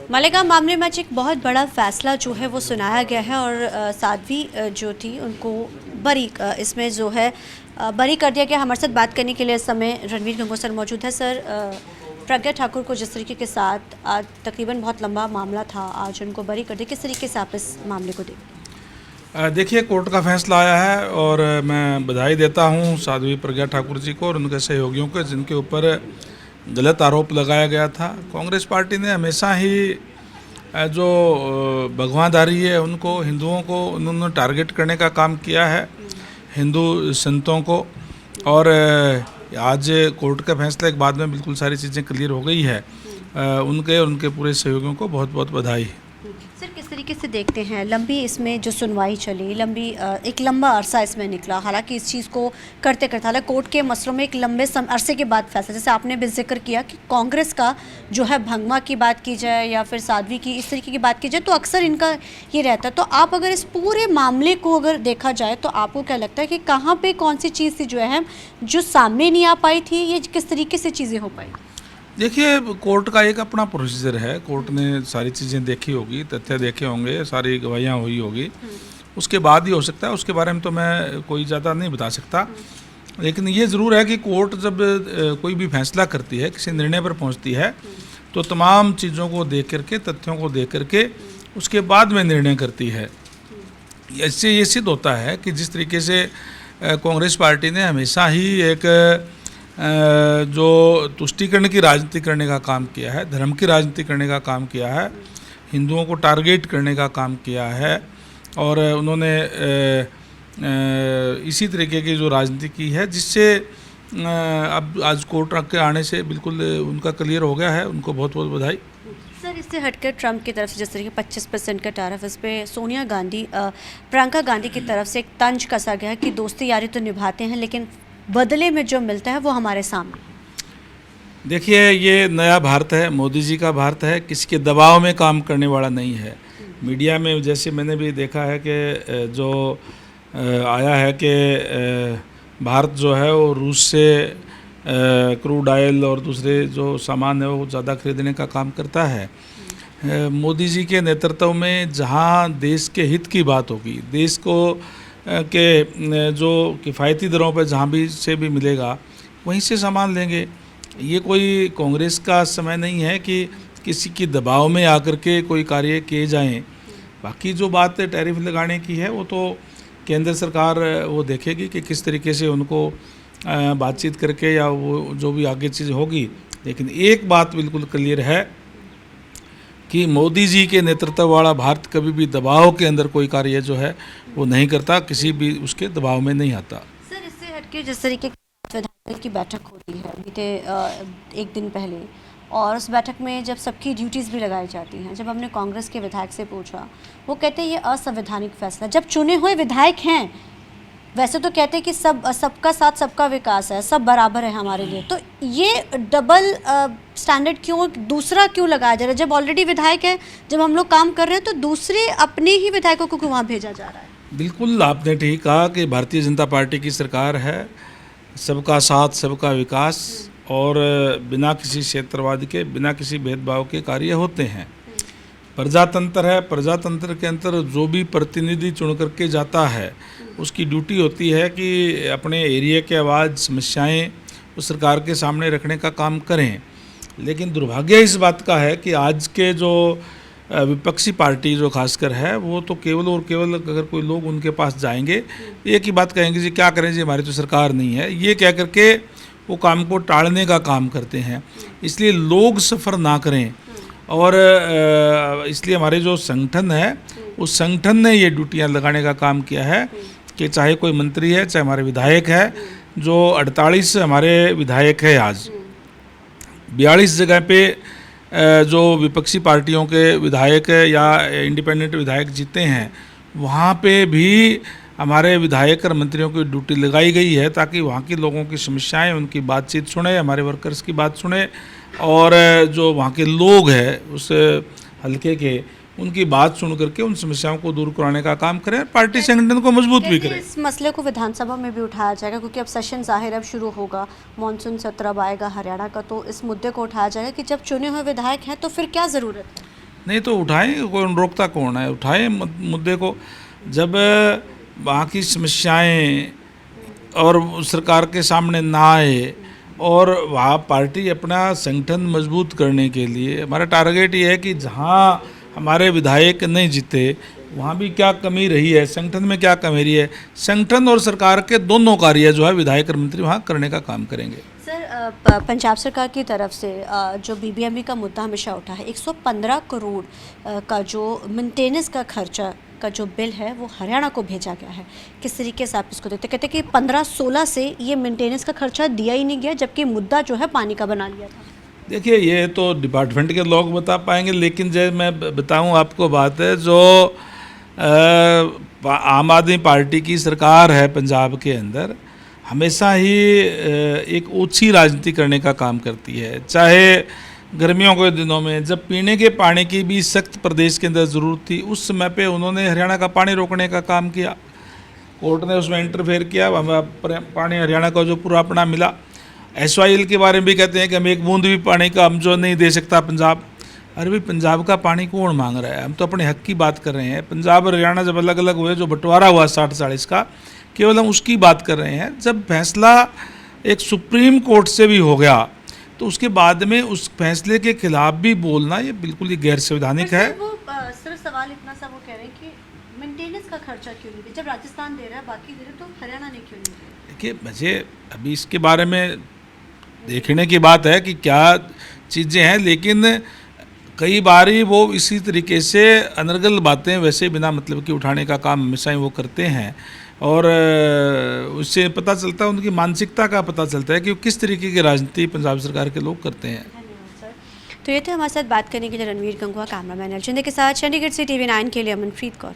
मालेगांव मामले में आज एक बहुत बड़ा फैसला जो है वो सुनाया गया है और साध्वी जो थी उनको इसमें जो है बरी कर दिया गया। हमारे साथ बात करने के लिए इस समय रणवीर गंगोह सर मौजूद है। सर, प्रज्ञा ठाकुर को जिस तरीके के साथ आज तकरीबन बहुत लंबा मामला था, आज उनको बरी कर दिया, किस तरीके से आप इस मामले को देखते? देखिए, कोर्ट का फैसला आया है और मैं बधाई देता हूं साध्वी प्रज्ञा ठाकुर जी को और उनके सहयोगियों को, जिनके ऊपर गलत आरोप लगाया गया था। कांग्रेस पार्टी ने हमेशा ही जो भगवाधारी है उनको, हिंदुओं को उन्होंने टारगेट करने का काम किया है, हिंदू संतों को। और आज कोर्ट के फैसले के बाद में बिल्कुल सारी चीज़ें क्लियर हो गई है। उनके और उनके पूरे सहयोगियों को बहुत बहुत बधाई। सर, किस तरीके से देखते हैं लंबी इसमें जो सुनवाई चली, एक लंबा अरसा इसमें निकला, हालांकि इस चीज़ को करते करते हालांकि कोर्ट के मसलों में एक लंबे अरसे के बाद फैसला, जैसे आपने भी जिक्र किया कि कांग्रेस का जो है भंगमा की बात की जाए या फिर साध्वी की इस तरीके की बात की जाए तो अक्सर इनका ये रहता है। तो आप अगर इस पूरे मामले को अगर देखा जाए तो आपको क्या लगता है कि कहाँ पर कौन सी चीज़ थी जो सामने नहीं आ पाई थी, ये किस तरीके से चीज़ें हो पाई? देखिए, कोर्ट का एक अपना प्रोसीजर है। कोर्ट ने सारी चीज़ें देखी होगी, तथ्य देखे होंगे, सारी गवाहियाँ हुई होगी, उसके बाद ही हो सकता है। उसके बारे में तो मैं कोई ज़्यादा नहीं बता सकता। लेकिन ये ज़रूर है कि कोर्ट जब कोई भी फैसला करती है, किसी निर्णय पर पहुंचती है, तो तमाम चीज़ों को देख करके, तथ्यों को देख करके उसके बाद में निर्णय करती है। इससे ये सिद्ध होता है कि जिस तरीके से कांग्रेस पार्टी ने हमेशा ही एक जो तुष्टीकरण की राजनीति करने का काम किया है, धर्म की राजनीति करने का काम किया है, हिंदुओं को टारगेट करने का काम किया है और उन्होंने इसी तरीके की जो राजनीति की है, जिससे अब आज कोर्ट के आने से बिल्कुल उनका क्लियर हो गया है। उनको बहुत बहुत बधाई। सर, इससे हटकर ट्रंप की तरफ से जिस तरीके 25% का टैरिफ, इस पर सोनिया गांधी, प्रियंका गांधी की तरफ से एक तंज कसा गया कि दोस्ती यारी तो निभाते हैं लेकिन बदले में जो मिलता है वो हमारे सामने। देखिए, ये नया भारत है, मोदी जी का भारत है, किसी के दबाव में काम करने वाला नहीं है। मीडिया में जैसे मैंने भी देखा है कि जो आया है कि भारत जो है वो रूस से क्रूड ऑयल और दूसरे जो सामान है वो ज़्यादा खरीदने का काम करता है। मोदी जी के नेतृत्व में जहाँ देश के हित की बात होगी, देश को के जो किफ़ायती दरों पर जहाँ भी से भी मिलेगा वहीं से सामान लेंगे। ये कोई कांग्रेस का समय नहीं है कि किसी की दबाव में आकर के कोई कार्य किए जाएं। बाकी जो बात टैरिफ लगाने की है वो तो केंद्र सरकार वो देखेगी कि किस तरीके से उनको बातचीत करके या वो जो भी आगे चीज़ होगी। लेकिन एक बात बिल्कुल क्लियर है कि मोदी जी के नेतृत्व वाला भारत कभी भी दबाव के अंदर कोई कार्य जो है वो नहीं करता, किसी भी उसके दबाव में नहीं आता। सर, इससे हटके जिस तरीके विधायक की बैठक होती है बीते एक दिन पहले, और उस बैठक में जब सबकी ड्यूटीज़ भी लगाई जाती हैं, जब हमने कांग्रेस के विधायक से पूछा, वो कहते हैं ये असंवैधानिक फैसला। जब चुने हुए विधायक हैं, वैसे तो कहते हैं कि सबका साथ सबका विकास है, सब बराबर है हमारे लिए, तो ये डबल स्टैंडर्ड क्यों, दूसरा क्यों लगाया जा रहा है? जब ऑलरेडी विधायक है, जब हम लोग काम कर रहे हैं तो दूसरे अपने ही विधायकों को वहाँ भेजा जा रहा है। बिल्कुल आपने ठीक कहा कि भारतीय जनता पार्टी की सरकार है, सबका साथ सबका विकास, और बिना किसी क्षेत्रवाद के, बिना किसी भेदभाव के कार्य होते हैं। प्रजातंत्र है, प्रजातंत्र के अंदर जो भी प्रतिनिधि चुन करके जाता है उसकी ड्यूटी होती है कि अपने एरिया के आवाज़, समस्याएं उस सरकार के सामने रखने का काम करें। लेकिन दुर्भाग्य इस बात का है कि आज के जो विपक्षी पार्टी जो खासकर है वो तो केवल और केवल अगर कोई लोग उनके पास जाएंगे, एक ही बात कहेंगे, जी क्या करें जी, हमारी तो सरकार नहीं है, ये कह करके वो काम को टालने का काम करते हैं। इसलिए लोग सफ़र ना करें, और इसलिए हमारे जो संगठन है उस संगठन ने ये ड्यूटियाँ लगाने का काम किया है कि चाहे कोई मंत्री है, चाहे हमारे विधायक है, जो 48 हमारे विधायक है, आज 42 जगह पे जो विपक्षी पार्टियों के विधायक या इंडिपेंडेंट विधायक जीते हैं, वहाँ पे भी हमारे विधायक और मंत्रियों की ड्यूटी लगाई गई है ताकि वहाँ के लोगों की समस्याएं, उनकी बातचीत सुने, हमारे वर्कर्स की बात सुने, और जो वहाँ के लोग हैं उस हल्के के, उनकी बात सुन करके उन समस्याओं को दूर कराने का काम करें, पार्टी संगठन को मजबूत भी करें। इस मसले को विधानसभा में भी उठाया जाएगा क्योंकि अब सेशन जाहिर अब शुरू होगा, मॉनसून सत्र अब आएगा हरियाणा का, तो इस मुद्दे को उठाया जाएगा कि जब चुने हुए विधायक हैं तो फिर क्या ज़रूरत है? नहीं तो उठाएं, कोई रोकता कौन है, उठाएं मुद्दे को। जब वहाँ की समस्याएं और सरकार के सामने ना आए और वहाँ पार्टी अपना संगठन मजबूत करने के लिए, हमारा टारगेट ये है कि जहाँ हमारे विधायक नहीं जीते वहाँ भी क्या कमी रही है, संगठन में क्या कमी रही है, संगठन और सरकार के दोनों कार्य जो है विधायक और मंत्री वहाँ करने का काम करेंगे। सर पंजाब सरकार की तरफ से जो बीबीएमबी का मुद्दा हमेशा उठा है, 115 करोड़ का जो मेंटेनेंस का खर्चा का जो बिल है वो हरियाणा को भेजा गया है। किस तरीके से आप इसको देखते? कहते कि 15-16 से ये मेंटेनेंस का खर्चा दिया ही नहीं गया, जबकि मुद्दा जो है पानी का बना लिया था। देखिए ये तो डिपार्टमेंट के लोग बता पाएंगे, लेकिन जब मैं बताऊं आपको बात है, जो आम आदमी पार्टी की सरकार है पंजाब के अंदर, हमेशा ही एक ओछी राजनीति करने का काम करती है। चाहे गर्मियों के दिनों में जब पीने के पानी की भी सख्त प्रदेश के अंदर ज़रूरत थी, उस समय पे उन्होंने हरियाणा का पानी रोकने का काम किया, कोर्ट ने उसमें इंटरफेयर किया, हमें पानी हरियाणा का जो पूरा अपना मिला। SYL के बारे में भी कहते हैं कि हम एक बूंद भी पानी का हम जो नहीं दे सकता पंजाब। अरे भाई पंजाब का पानी कौन मांग रहा है? हम तो अपने हक की बात कर रहे हैं। पंजाब और हरियाणा जब अलग अलग हुए, जो बंटवारा हुआ 60-40 का, केवल हम उसकी बात कर रहे हैं। जब फैसला एक सुप्रीम कोर्ट से भी हो गया तो उसके बाद में उस फैसले के खिलाफ भी बोलना ये बिल्कुल ही गैर संवैधानिक है। वो सिर्फ सवाल इतना सा वो कह रहे हैं कि मेंटेनेंस का खर्चा क्यों नहीं दिया? जब राजस्थान दे रहा है, बाकी दे रहे, तो हरियाणा ने क्यों नहीं दिया? देखिए मुझे अभी इसके बारे में देखने की बात है कि क्या चीज़ें हैं, लेकिन कई बार ही वो इसी तरीके से अनर्गल बातें वैसे बिना मतलब की उठाने का काम हमेशा ही वो करते हैं, और उससे पता चलता है, उनकी मानसिकता का पता चलता है कि वो किस तरीके की राजनीति पंजाब सरकार के लोग करते हैं। धन्यवाद सर। तो ये थे हमारे साथ बात करने के लिए रणवीर गंगवा, कैमरामैन अर्जुन के साथ चंडीगढ़ से TV9 के लिए अमनप्रीत कौर।